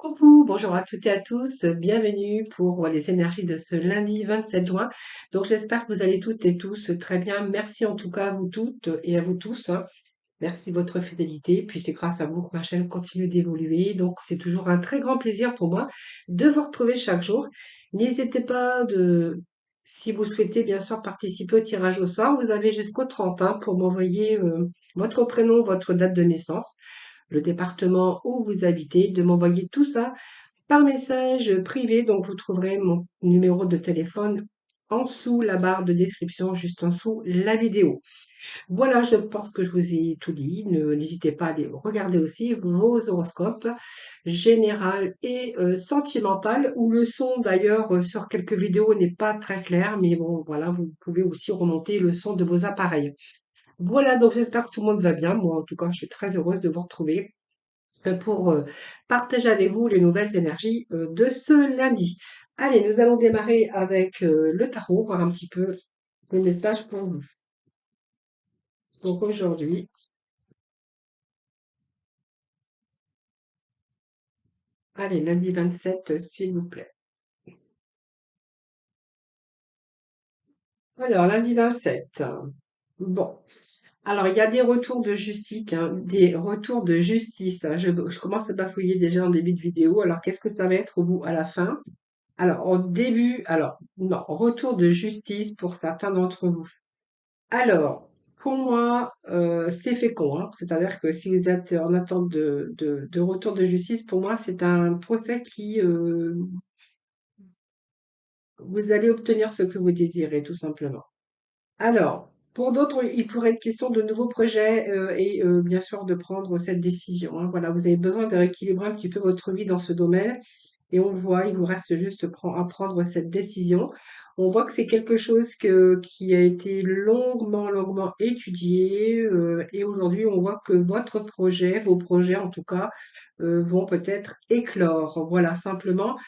Coucou, bonjour à toutes et à tous, bienvenue pour les énergies de ce lundi 27 juin. Donc j'espère que vous allez toutes et tous très bien. Merci en tout cas à vous toutes et à vous tous, hein. Merci de votre fidélité. Puis c'est grâce à vous que ma chaîne continue d'évoluer. Donc c'est toujours un très grand plaisir pour moi de vous retrouver chaque jour. N'hésitez pas si vous souhaitez bien sûr participer au tirage au sort, vous avez jusqu'au 30 hein, pour m'envoyer votre prénom, votre date de naissance, le département où vous habitez, de m'envoyer tout ça par message privé. Donc, vous trouverez mon numéro de téléphone en dessous la barre de description, juste en dessous la vidéo. Voilà, je pense que je vous ai tout dit. N'hésitez pas à aller regarder aussi vos horoscopes général et sentimental, où le son d'ailleurs sur quelques vidéos n'est pas très clair, mais bon, voilà, vous pouvez aussi remonter le son de vos appareils. Voilà, donc j'espère que tout le monde va bien. Moi, en tout cas, je suis très heureuse de vous retrouver pour partager avec vous les nouvelles énergies de ce lundi. Allez, nous allons démarrer avec le tarot, voir un petit peu le message pour vous. Donc aujourd'hui, allez, lundi 27, s'il vous plaît. Alors, lundi 27. Bon, alors il y a des retours de justice, hein, des retours de justice, hein. Je commence à bafouiller déjà en début de vidéo. Alors, qu'est-ce que ça va être au bout, à la fin? Alors, au début, alors, non, retour de justice pour certains d'entre vous. Alors, pour moi, c'est fécond, hein. C'est-à-dire que si vous êtes en attente de retour de justice, pour moi, c'est un procès qui, vous allez obtenir ce que vous désirez, tout simplement. Alors, pour d'autres, il pourrait être question de nouveaux projets et bien sûr de prendre cette décision, hein. Voilà, vous avez besoin de rééquilibrer un petit peu votre vie dans ce domaine. Et on le voit, il vous reste juste à prendre cette décision. On voit que c'est quelque chose qui a été longuement étudié. Et aujourd'hui, on voit que votre projet, vos projets en tout cas, vont peut-être éclore. Voilà, simplement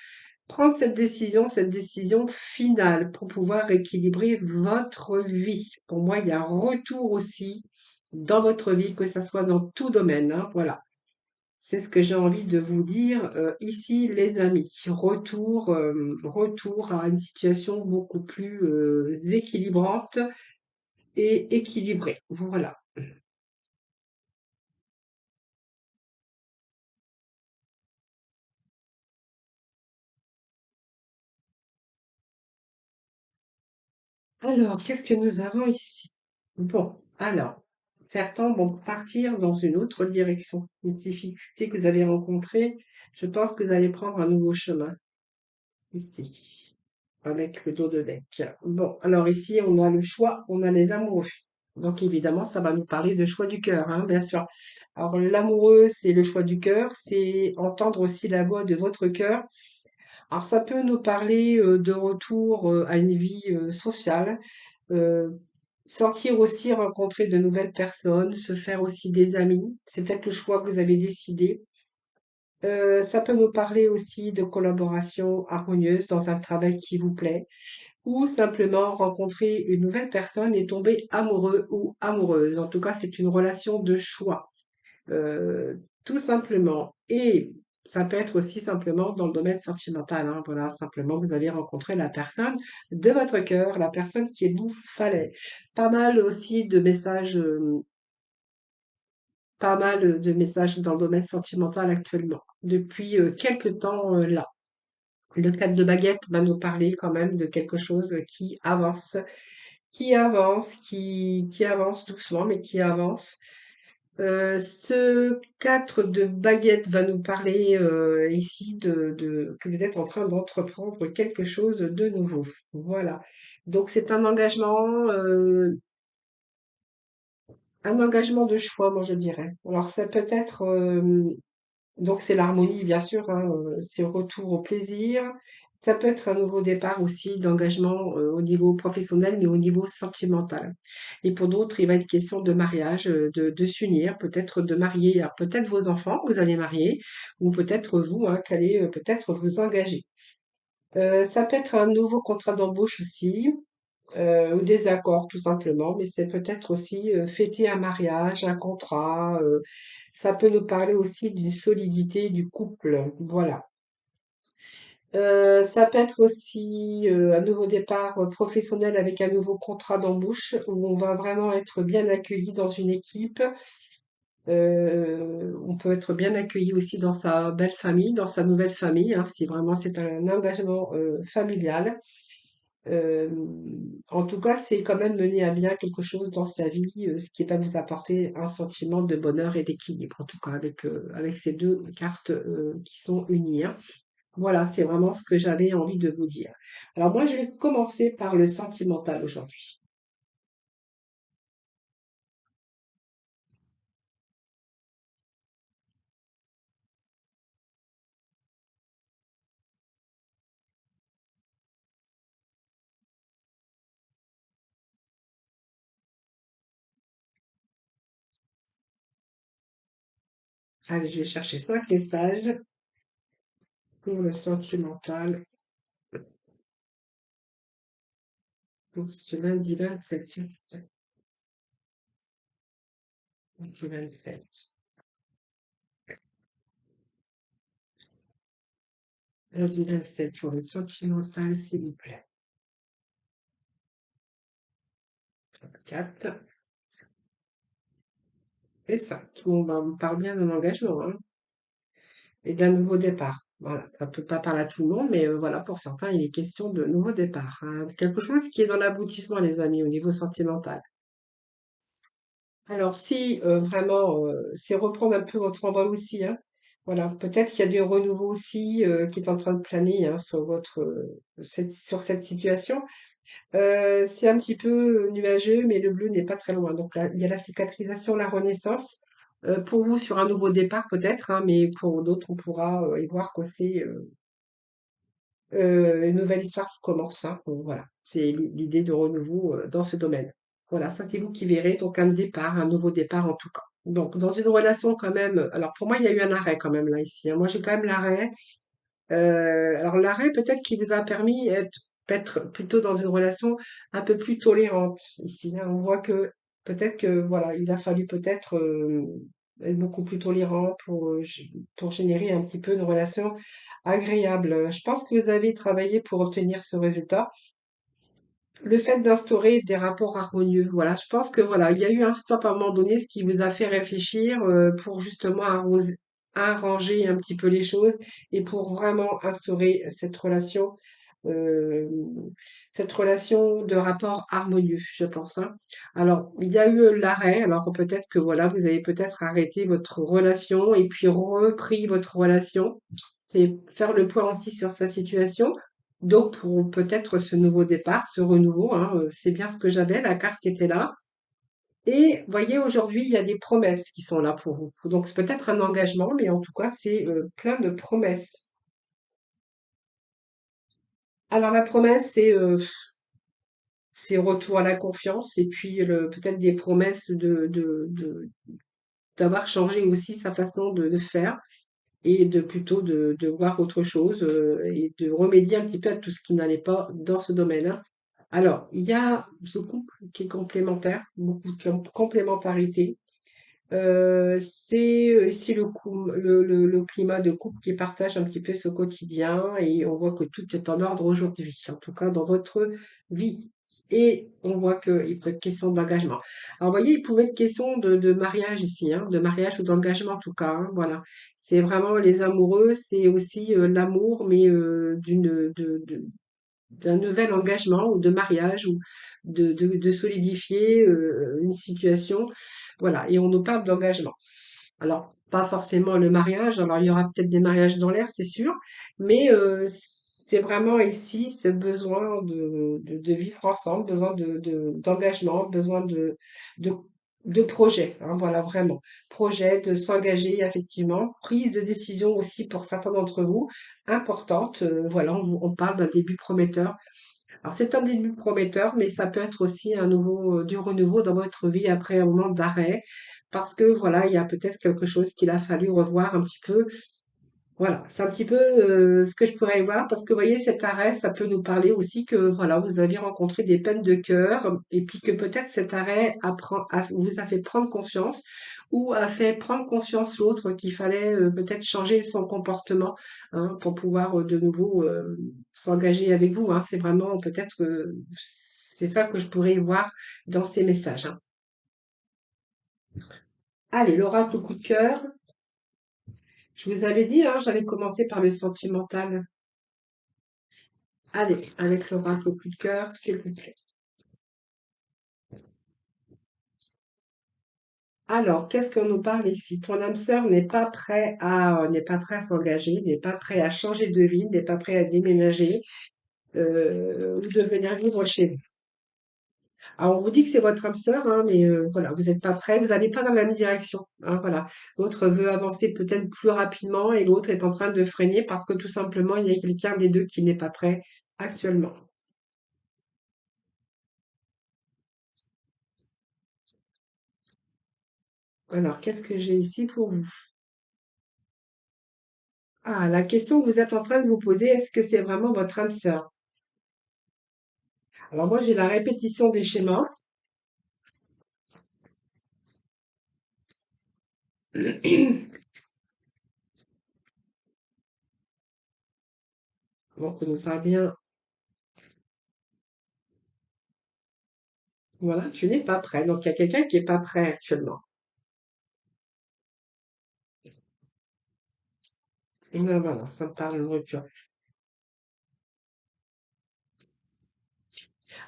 prendre cette décision finale pour pouvoir équilibrer votre vie. Pour moi, il y a un retour aussi dans votre vie, que ça soit dans tout domaine, hein, voilà. C'est ce que j'ai envie de vous dire ici, les amis. Retour à une situation beaucoup plus équilibrante et équilibrée. Voilà. Alors, qu'est-ce que nous avons ici? Bon, alors, certains vont partir dans une autre direction. Une difficulté que vous avez rencontrée, je pense que vous allez prendre un nouveau chemin ici, avec le dos de deck. Bon, alors ici, on a le choix, on a les amoureux. Donc évidemment, ça va nous parler de choix du cœur, hein, bien sûr. Alors l'amoureux, c'est le choix du cœur, c'est entendre aussi la voix de votre cœur. Alors ça peut nous parler de retour à une vie sociale, euh, sortir aussi, rencontrer de nouvelles personnes, se faire aussi des amis. C'est peut-être le choix que vous avez décidé. Ça peut nous parler aussi de collaboration harmonieuse dans un travail qui vous plaît, ou simplement rencontrer une nouvelle personne et tomber amoureux ou amoureuse. En tout cas, c'est une relation de choix, tout simplement. Et ça peut être aussi simplement dans le domaine sentimental, hein. Voilà, simplement, vous allez rencontrer la personne de votre cœur, la personne qu'il vous fallait. Pas mal aussi de messages, pas mal de messages dans le domaine sentimental actuellement, depuis quelque temps là. Le 4 de baguette va nous parler quand même de quelque chose qui avance doucement, mais qui avance. Ce 4 de baguette va nous parler ici que vous êtes en train d'entreprendre quelque chose de nouveau. Voilà. Donc c'est un engagement de choix, moi je dirais. Alors ça peut être donc c'est l'harmonie, bien sûr, hein, c'est le retour au plaisir. Ça peut être un nouveau départ aussi d'engagement au niveau professionnel, mais au niveau sentimental. Et pour d'autres, il va être question de mariage, de s'unir, peut-être de marier, alors peut-être vos enfants que vous allez marier, ou peut-être vous, hein, qu'allez peut-être vous engager. Ça peut être un nouveau contrat d'embauche aussi. ou des accords tout simplement, mais c'est peut-être aussi fêter un mariage, un contrat. Ça peut nous parler aussi d'une solidité du couple. Voilà. Ça peut être aussi un nouveau départ professionnel avec un nouveau contrat d'embauche où on va vraiment être bien accueilli dans une équipe. On peut être bien accueilli aussi dans sa belle famille, dans sa nouvelle famille, hein, si vraiment c'est un engagement familial. Euh, En tout cas, c'est quand même mener à bien quelque chose dans sa vie, ce qui va vous apporter un sentiment de bonheur et d'équilibre, en tout cas avec ces deux cartes qui sont unies, hein. Voilà, c'est vraiment ce que j'avais envie de vous dire. Alors moi, je vais commencer par le sentimental aujourd'hui. Allez, je vais chercher 5 messages pour le sentimental pour ce lundi 27. Lundi 27. Lundi 27 pour le sentimental, s'il vous plaît. 4 et 5. Bon, ben, on parle bien d'un engagement, hein, et d'un nouveau départ. Voilà, ça peut pas parler à tout le monde, mais voilà, pour certains, il est question de nouveau départ, hein. Quelque chose qui est dans l'aboutissement, les amis, au niveau sentimental. Alors, si vraiment, c'est reprendre un peu votre envol aussi, hein. Voilà, peut-être qu'il y a du renouveau aussi qui est en train de planer hein, sur sur cette situation. C'est un petit peu nuageux, mais le bleu n'est pas très loin. Donc là, il y a la cicatrisation, la renaissance. Pour vous, sur un nouveau départ peut-être, hein, mais pour d'autres, on pourra y voir que c'est une nouvelle histoire qui commence, hein. Bon, voilà, c'est l'idée de renouveau dans ce domaine. Voilà, ça c'est vous qui verrez. Donc un départ, un nouveau départ en tout cas. Donc dans une relation quand même. Alors pour moi, il y a eu un arrêt quand même là ici, hein. Moi j'ai quand même l'arrêt. Alors l'arrêt peut-être qui vous a permis d'être plutôt dans une relation un peu plus tolérante ici, hein. On voit que peut-être que voilà, il a fallu peut-être être beaucoup plus tolérant pour générer un petit peu une relation agréable. Je pense que vous avez travaillé pour obtenir ce résultat. Le fait d'instaurer des rapports harmonieux, voilà, je pense que voilà, il y a eu un stop à un moment donné, ce qui vous a fait réfléchir pour justement arranger un petit peu les choses et pour vraiment instaurer euh, cette relation de rapport harmonieux, je pense, hein. Alors, il y a eu l'arrêt, alors peut-être que voilà, vous avez peut-être arrêté votre relation et puis repris votre relation. C'est faire le point aussi sur sa situation. Donc, pour peut-être ce nouveau départ, ce renouveau, hein, c'est bien ce que j'avais, la carte qui était là. Et voyez, aujourd'hui, il y a des promesses qui sont là pour vous. Donc, c'est peut-être un engagement, mais en tout cas, c'est plein de promesses. Alors, la promesse, c'est retour à la confiance et puis peut-être des promesses d'avoir changé aussi sa façon de faire et de plutôt de voir autre chose et de remédier un petit peu à tout ce qui n'allait pas dans ce domaine, hein. Alors, il y a ce couple qui est complémentaire, beaucoup de complémentarité. C'est ici le climat de couple qui partage un petit peu ce quotidien et on voit que tout est en ordre aujourd'hui, en tout cas dans votre vie. Et on voit qu'il peut être question d'engagement. Alors, vous voyez, il pouvait être question de mariage ici, hein, de mariage ou d'engagement en tout cas, hein, voilà. C'est vraiment les amoureux, c'est aussi l'amour, mais d'un nouvel engagement ou de mariage ou de solidifier une situation. Voilà, et on nous parle d'engagement. Alors, pas forcément le mariage, alors il y aura peut-être des mariages dans l'air, c'est sûr, mais c'est vraiment ici ce besoin de vivre ensemble, besoin d'engagement, besoin de, de projet, hein, voilà, vraiment. Projet de s'engager, effectivement, prise de décision aussi pour certains d'entre vous, importante, voilà, on parle d'un début prometteur. Alors c'est un début prometteur, mais ça peut être aussi du renouveau dans votre vie après un moment d'arrêt, parce que voilà, il y a peut-être quelque chose qu'il a fallu revoir un petit peu. Voilà, c'est un petit peu ce que je pourrais voir parce que vous voyez, cet arrêt, ça peut nous parler aussi que voilà, vous avez rencontré des peines de cœur et puis que peut-être cet arrêt vous a fait prendre conscience ou a fait prendre conscience l'autre qu'il fallait peut-être changer son comportement hein, pour pouvoir de nouveau s'engager avec vous. Hein. C'est vraiment peut-être c'est ça que je pourrais voir dans ces messages. Hein. Allez, l'oracle coup de cœur. Je vous avais dit, hein, j'allais commencer par le sentimental. Allez, avec l'oracle au coup de cœur, s'il vous plaît. Alors, qu'est-ce qu'on nous parle ici? Ton âme sœur n'est pas prêt à s'engager, n'est pas prêt à changer de vie, n'est pas prêt à déménager ou de venir vivre chez vous. Alors, on vous dit que c'est votre âme sœur, hein, mais voilà, vous n'êtes pas prêt, vous n'allez pas dans la même direction. Hein, voilà. L'autre veut avancer peut-être plus rapidement et l'autre est en train de freiner parce que tout simplement, il y a quelqu'un des deux qui n'est pas prêt actuellement. Alors, qu'est-ce que j'ai ici pour vous? Ah, la question que vous êtes en train de vous poser, est-ce que c'est vraiment votre âme sœur? Alors moi, j'ai la répétition des schémas. Donc, on nous parle bien. Voilà, tu n'es pas prêt. Donc, il y a quelqu'un qui n'est pas prêt actuellement. Et ben voilà, ça me parle de rupture.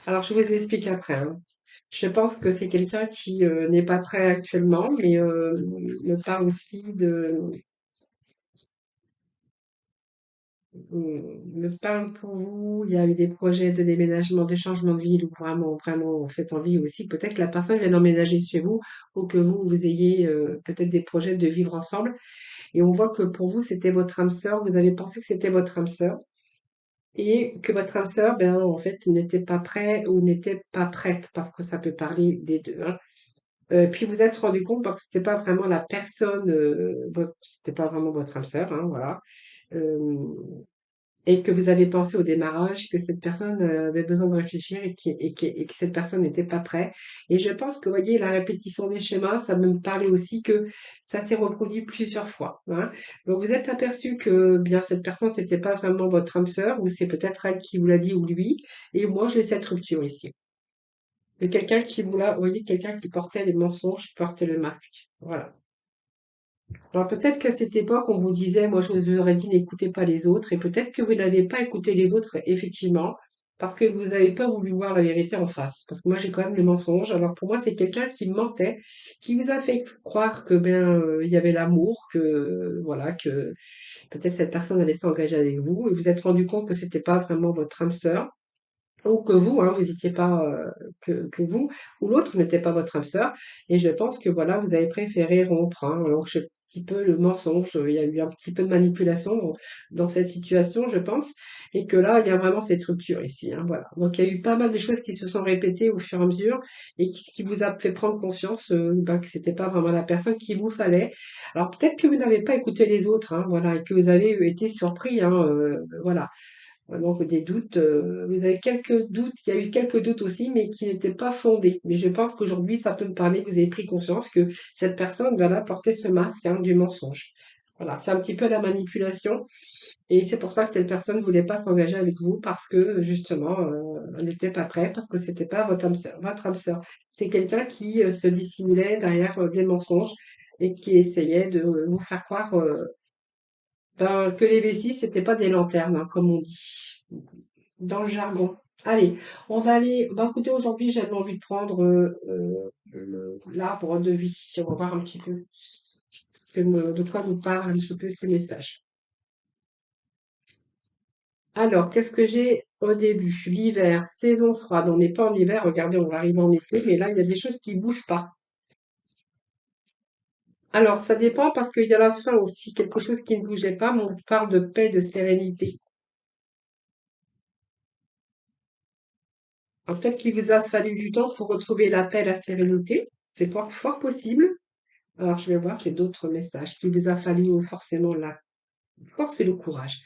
Alors, je vous explique après. Hein. Je pense que c'est quelqu'un qui n'est pas prêt actuellement, mais me parle aussi me parle pour vous. Il y a eu des projets de déménagement, de changement de ville, ou vraiment, vraiment, cette envie aussi. Peut-être que la personne vient d'emménager chez vous, ou que vous ayez peut-être des projets de vivre ensemble. Et on voit que pour vous, c'était votre âme sœur. Vous avez pensé que c'était votre âme sœur. Et que votre âme sœur, ben, en fait, n'était pas prêt ou n'était pas prête, parce que ça peut parler des deux. Hein. Puis vous êtes rendu compte que c'était pas vraiment la personne, c'était pas vraiment votre âme sœur, hein, voilà. Euh, et que vous avez pensé au démarrage que cette personne avait besoin de réfléchir et que cette personne n'était pas prête. Et je pense que, vous voyez, la répétition des schémas, ça me parlait aussi que ça s'est reproduit plusieurs fois. Hein. Donc vous êtes aperçu que bien cette personne, c'était pas vraiment votre âme sœur, ou c'est peut-être elle qui vous l'a dit ou lui. Et moi, j'ai cette rupture ici. Mais quelqu'un qui vous l'a, vous voyez, quelqu'un qui portait les mensonges, qui portait le masque. Voilà. Alors peut-être qu'à cette époque, on vous disait, moi je vous aurais dit n'écoutez pas les autres, et peut-être que vous n'avez pas écouté les autres, effectivement, parce que vous n'avez pas voulu voir la vérité en face. Parce que moi j'ai quand même le mensonge. Alors pour moi, c'est quelqu'un qui mentait, qui vous a fait croire que ben il y avait l'amour, que voilà, que peut-être cette personne allait s'engager avec vous, et vous êtes rendu compte que c'était pas vraiment votre âme sœur ou que vous, hein, vous n'étiez pas que vous, ou l'autre n'était pas votre âme sœur. Et je pense que voilà, vous avez préféré rompre. Hein. Alors, un petit peu le mensonge, il y a eu un petit peu de manipulation dans cette situation, je pense, et que là, il y a vraiment cette rupture ici. Hein, voilà. Donc, il y a eu pas mal de choses qui se sont répétées au fur et à mesure, et ce qui vous a fait prendre conscience ben, que c'était pas vraiment la personne qu'il vous fallait. Alors, peut-être que vous n'avez pas écouté les autres, hein, voilà, et que vous avez été surpris. Hein, voilà. Donc des doutes, vous avez quelques doutes, il y a eu quelques doutes aussi, mais qui n'étaient pas fondés. Mais je pense qu'aujourd'hui, ça peut me parler, que vous avez pris conscience que cette personne, voilà, portait ce masque hein, du mensonge. Voilà, c'est un petit peu la manipulation. Et c'est pour ça que cette personne ne voulait pas s'engager avec vous parce que justement, elle n'était pas prête, parce que c'était pas votre âme sœur. Votre âme sœur. C'est quelqu'un qui se dissimulait derrière des mensonges et qui essayait de vous faire croire ben, que les vessies, c'était pas des lanternes, hein, comme on dit dans le jargon. Allez, on va aller. Bah, écoutez, aujourd'hui, j'avais envie de prendre l'arbre de vie. On va voir un petit peu de quoi nous parlent un petit peu ces messages. Alors, qu'est-ce que j'ai au début? L'hiver, saison froide. On n'est pas en hiver. Regardez, on va arriver en été, mais là, il y a des choses qui bougent pas. Alors, ça dépend parce qu'il y a la fin aussi. Quelque chose qui ne bougeait pas, mais on parle de paix, de sérénité. Alors, peut-être qu'il vous a fallu du temps pour retrouver la paix, la sérénité. C'est fort possible. Alors, je vais voir, j'ai d'autres messages. Il vous a fallu forcément là. Force et le courage.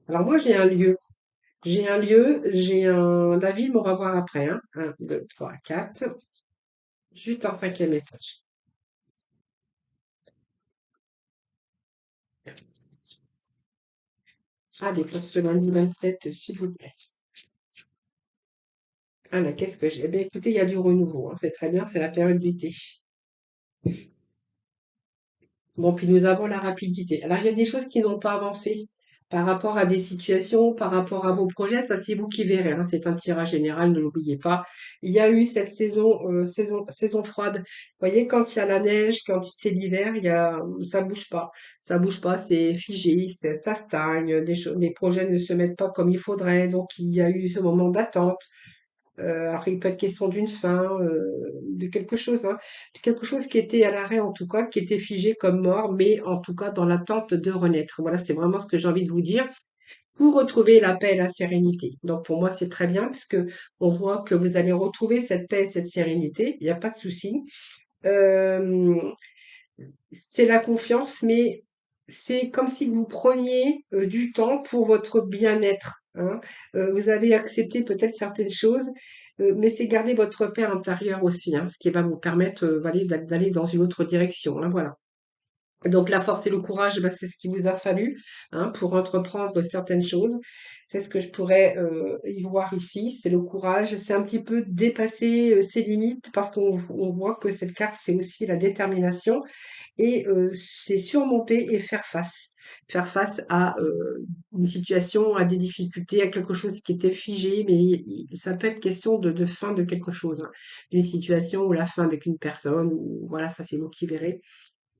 Alors moi, j'ai un lieu. J'ai un lieu, j'ai un... La ville, mais on va voir après. Hein. 1, 2, 3, 4. Juste un cinquième message. Allez, pour ce lundi 27, s'il vous plaît. Ah là, qu'est-ce que j'ai? Eh bien, écoutez, il y a du renouveau. Hein. C'est très bien, c'est la période d'été. Bon, puis nous avons la rapidité. Alors, il y a des choses qui n'ont pas avancé par rapport à des situations, par rapport à vos projets. Ça, c'est vous qui verrez. Hein. C'est un tirage général, ne l'oubliez pas. Il y a eu cette saison froide. Vous voyez, quand il y a la neige, quand c'est l'hiver, ça bouge pas. Ça bouge pas, c'est figé, ça stagne. Des projets ne se mettent pas comme il faudrait. Donc, il y a eu ce moment d'attente. Alors, il peut être question d'une fin, de quelque chose, hein, de quelque chose qui était à l'arrêt en tout cas, qui était figé comme mort, mais en tout cas dans l'attente de renaître. Voilà, c'est vraiment ce que j'ai envie de vous dire pour retrouver la paix et la sérénité. Donc pour moi, c'est très bien puisque on voit que vous allez retrouver cette paix et cette sérénité. Il n'y a pas de souci. Euh, c'est la confiance, mais c'est comme si vous preniez du temps pour votre bien-être. Hein. Vous avez accepté peut-être certaines choses, mais c'est garder votre paix intérieure aussi, hein, ce qui va vous permettre d'aller dans une autre direction. Hein, voilà. Donc la force et le courage, ben, c'est ce qu'il vous a fallu hein, pour entreprendre certaines choses. C'est ce que je pourrais y voir ici, c'est le courage. C'est un petit peu dépasser ses limites parce qu'on voit que cette carte, c'est aussi la détermination et c'est surmonter et faire face. Faire face à une situation, à des difficultés, à quelque chose qui était figé, mais ça peut être question de fin de quelque chose, hein. D'une situation ou la fin avec une personne, ou voilà, ça c'est vous qui verrez.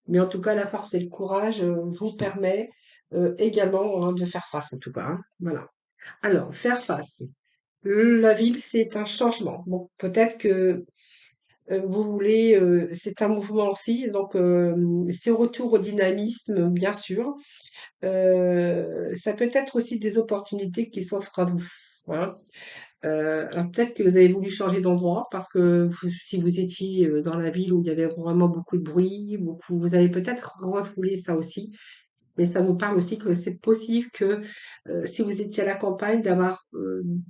Mais en tout cas, la force et le courage vous permet également hein, de faire face, en tout cas. Hein. Voilà. Alors, faire face. La ville, c'est un changement. Bon, peut-être que vous voulez, c'est un mouvement aussi, donc c'est retour au dynamisme, bien sûr. Ça peut être aussi des opportunités qui s'offrent à vous. Hein. Alors peut-être que vous avez voulu changer d'endroit parce que si vous étiez dans la ville où il y avait vraiment beaucoup de bruit, vous avez peut-être refoulé ça aussi. Mais ça nous parle aussi que c'est possible que si vous étiez à la campagne,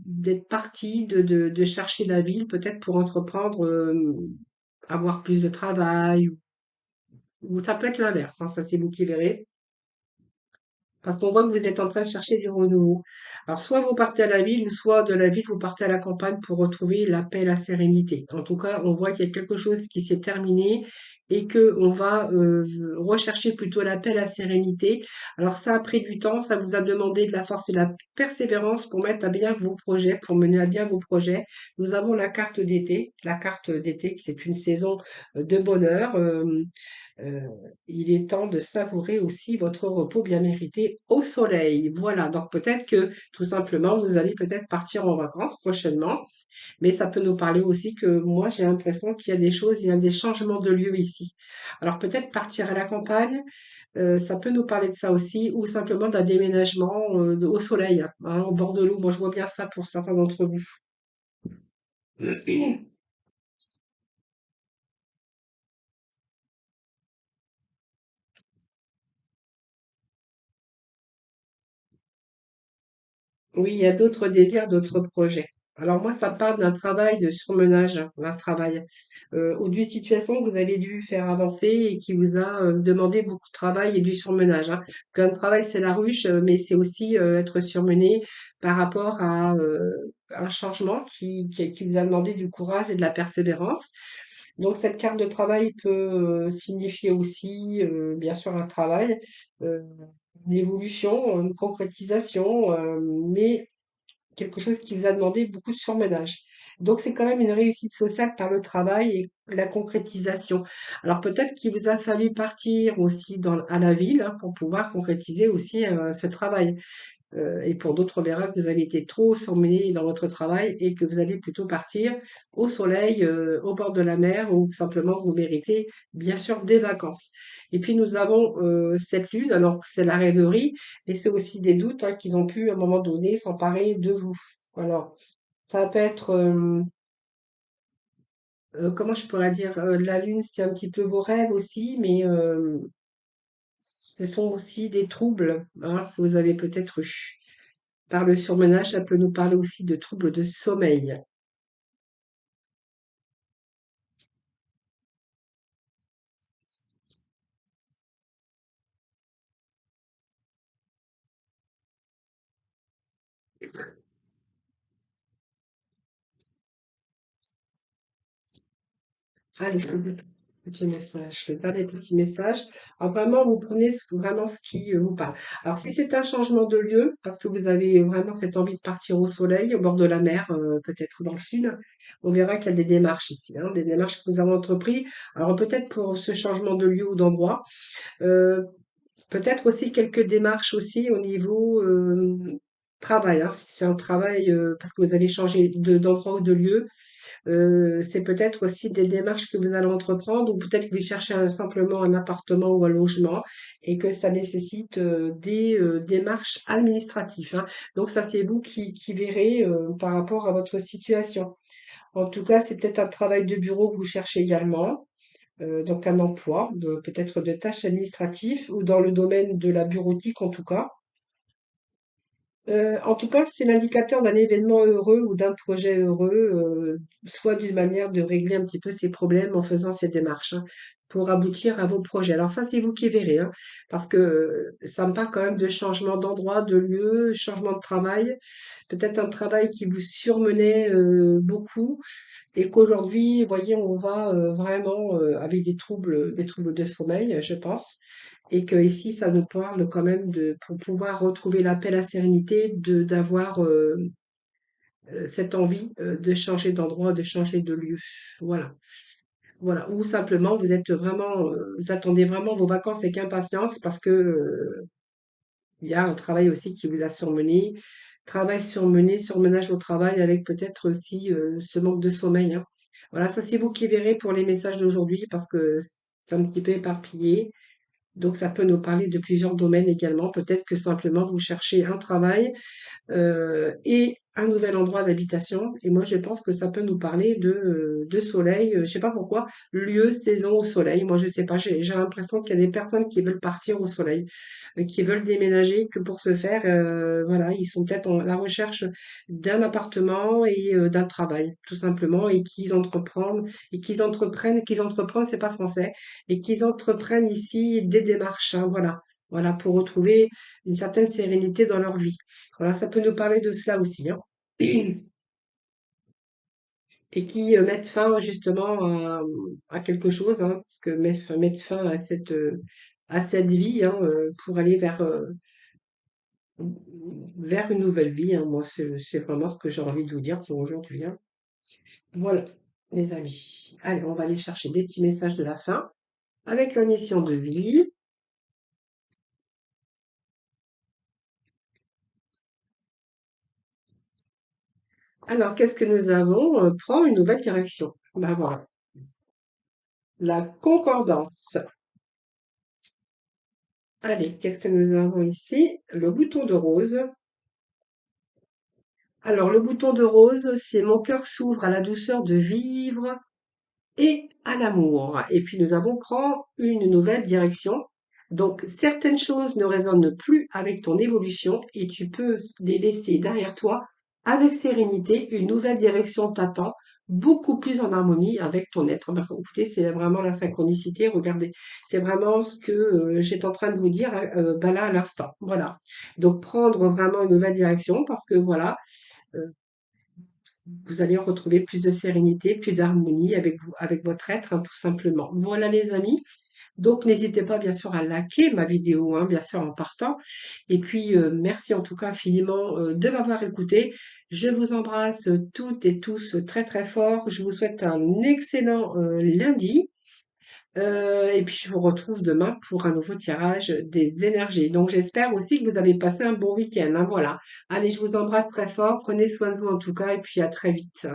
d'être parti, de chercher la ville, peut-être pour entreprendre, avoir plus de travail, ou ça peut être l'inverse, hein, ça c'est vous qui verrez. Parce qu'on voit que vous êtes en train de chercher du renouveau. Alors, soit vous partez à la ville, ou soit de la ville, vous partez à la campagne pour retrouver la paix, la sérénité. En tout cas, on voit qu'il y a quelque chose qui s'est terminé et que on va rechercher plutôt la paix, la sérénité. Alors, ça a pris du temps, ça vous a demandé de la force et de la persévérance pour mettre à bien vos projets, pour mener à bien vos projets. Nous avons la carte d'été. La carte d'été, qui c'est une saison de bonheur. Euh, il est temps de savourer aussi votre repos bien mérité au soleil. Voilà, donc peut-être que tout simplement, vous allez peut-être partir en vacances prochainement, mais ça peut nous parler aussi que moi, j'ai l'impression qu'il y a des choses, il y a des changements de lieu ici. Alors peut-être partir à la campagne, ça peut nous parler de ça aussi, ou simplement d'un déménagement au soleil, hein, au bord de l'eau. Moi, je vois bien ça pour certains d'entre vous. Oui, il y a d'autres désirs, d'autres projets. Alors moi, ça parle d'un travail de surmenage, hein, d'un travail ou d'une situation que vous avez dû faire avancer et qui vous a demandé beaucoup de travail et du surmenage. Hein. Qu'un travail, c'est la ruche, mais c'est aussi être surmené par rapport à un changement qui vous a demandé du courage et de la persévérance. Donc cette carte de travail peut signifier aussi, bien sûr, un travail. euh, une évolution, une concrétisation, mais quelque chose qui vous a demandé beaucoup de surménage. Donc c'est quand même une réussite sociale par le travail et la concrétisation. Alors peut-être qu'il vous a fallu partir aussi à la ville hein, pour pouvoir concrétiser aussi ce travail. Et pour d'autres, on verra que vous avez été trop surmené dans votre travail et que vous allez plutôt partir au soleil, au bord de la mer ou simplement vous méritez bien sûr des vacances. Et puis nous avons cette lune, alors c'est la rêverie, et c'est aussi des doutes hein, qu'ils ont pu à un moment donné s'emparer de vous. Alors ça peut être, comment je pourrais dire, la lune c'est un petit peu vos rêves aussi, mais Ce sont aussi des troubles hein, que vous avez peut-être eus. Par le surmenage, ça peut nous parler aussi de troubles de sommeil. Allez, petit message, le dernier petit message. Alors vraiment, vous prenez vraiment ce qui vous parle. Alors si c'est un changement de lieu, parce que vous avez vraiment cette envie de partir au soleil, au bord de la mer, peut-être dans le sud, on verra qu'il y a des démarches ici, hein, des démarches que vous avez entreprises. Alors peut-être pour ce changement de lieu ou d'endroit, euh, peut-être aussi quelques démarches aussi au niveau travail. Hein, si c'est un travail, parce que vous allez changer d'endroit ou de lieu, c'est peut-être aussi des démarches que vous allez entreprendre ou peut-être que vous cherchez simplement un appartement ou un logement et que ça nécessite des démarches administratives. Hein. Donc ça, c'est vous qui verrez par rapport à votre situation. En tout cas, c'est peut-être un travail de bureau que vous cherchez également. Donc un emploi, peut-être de tâches administratives ou dans le domaine de la bureautique en tout cas. En tout cas, c'est l'indicateur d'un événement heureux ou d'un projet heureux, soit d'une manière de régler un petit peu ses problèmes en faisant ces démarches, hein, pour aboutir à vos projets. Alors ça, c'est vous qui verrez, hein, parce que ça me parle quand même de changement d'endroit, de lieu, changement de travail, peut-être un travail qui vous surmenait beaucoup et qu'aujourd'hui, vous voyez, on va vraiment avec des troubles de sommeil, je pense, et que ici, ça nous parle quand même de, pour pouvoir retrouver la paix, la sérénité, de d'avoir cette envie de changer d'endroit, de changer de lieu. Voilà. Voilà. Ou simplement, vous êtes vraiment, vous attendez vraiment vos vacances avec impatience parce que il y a un travail aussi qui vous a surmené, travail surmené, surmenage au travail avec peut-être aussi ce manque de sommeil. Hein. Voilà, ça c'est vous qui verrez pour les messages d'aujourd'hui parce que c'est un petit peu éparpillé. Donc ça peut nous parler de plusieurs domaines également. Peut-être que simplement vous cherchez un travail et un nouvel endroit d'habitation. Et moi, je pense que ça peut nous parler de soleil. Je sais pas pourquoi. Lieu, saison au soleil. Moi, je sais pas. J'ai l'impression qu'il y a des personnes qui veulent partir au soleil, qui veulent déménager que pour ce faire. Voilà, ils sont peut-être à la recherche d'un appartement et d'un travail, tout simplement, et qu'ils entreprennent, c'est pas français, et qu'ils entreprennent ici des démarches. Hein, voilà. Voilà, pour retrouver une certaine sérénité dans leur vie. Voilà, ça peut nous parler de cela aussi, hein. Et qui mettent fin justement à quelque chose, hein, parce que mettre fin à cette vie hein, pour aller vers une nouvelle vie. Hein. Moi, c'est vraiment ce que j'ai envie de vous dire pour aujourd'hui. Hein. Voilà, les amis. Allez, on va aller chercher des petits messages de la fin avec la mission de vie. Alors, qu'est-ce que nous avons? Prends une nouvelle direction. Ben voilà, la concordance. Allez, qu'est-ce que nous avons ici? Le bouton de rose. Alors, le bouton de rose, c'est mon cœur s'ouvre à la douceur de vivre et à l'amour. Et puis, nous avons prend une nouvelle direction. Donc, certaines choses ne résonnent plus avec ton évolution et tu peux les laisser derrière toi avec sérénité. Une nouvelle direction t'attend, beaucoup plus en harmonie avec ton être. Ben, écoutez, c'est vraiment la synchronicité. Regardez, c'est vraiment ce que j'étais en train de vous dire ben là à l'instant. Voilà. Donc, prendre vraiment une nouvelle direction parce que voilà, euh, vous allez retrouver plus de sérénité, plus d'harmonie avec vous, avec votre être, hein, tout simplement. Voilà les amis. Donc n'hésitez pas bien sûr à liker ma vidéo, hein, bien sûr en partant. Et puis merci en tout cas infiniment de m'avoir écouté. Je vous embrasse toutes et tous très très fort. Je vous souhaite un excellent lundi. Et puis je vous retrouve demain pour un nouveau tirage des énergies. Donc j'espère aussi que vous avez passé un bon week-end. Hein, voilà. Allez, je vous embrasse très fort. Prenez soin de vous en tout cas et puis à très vite.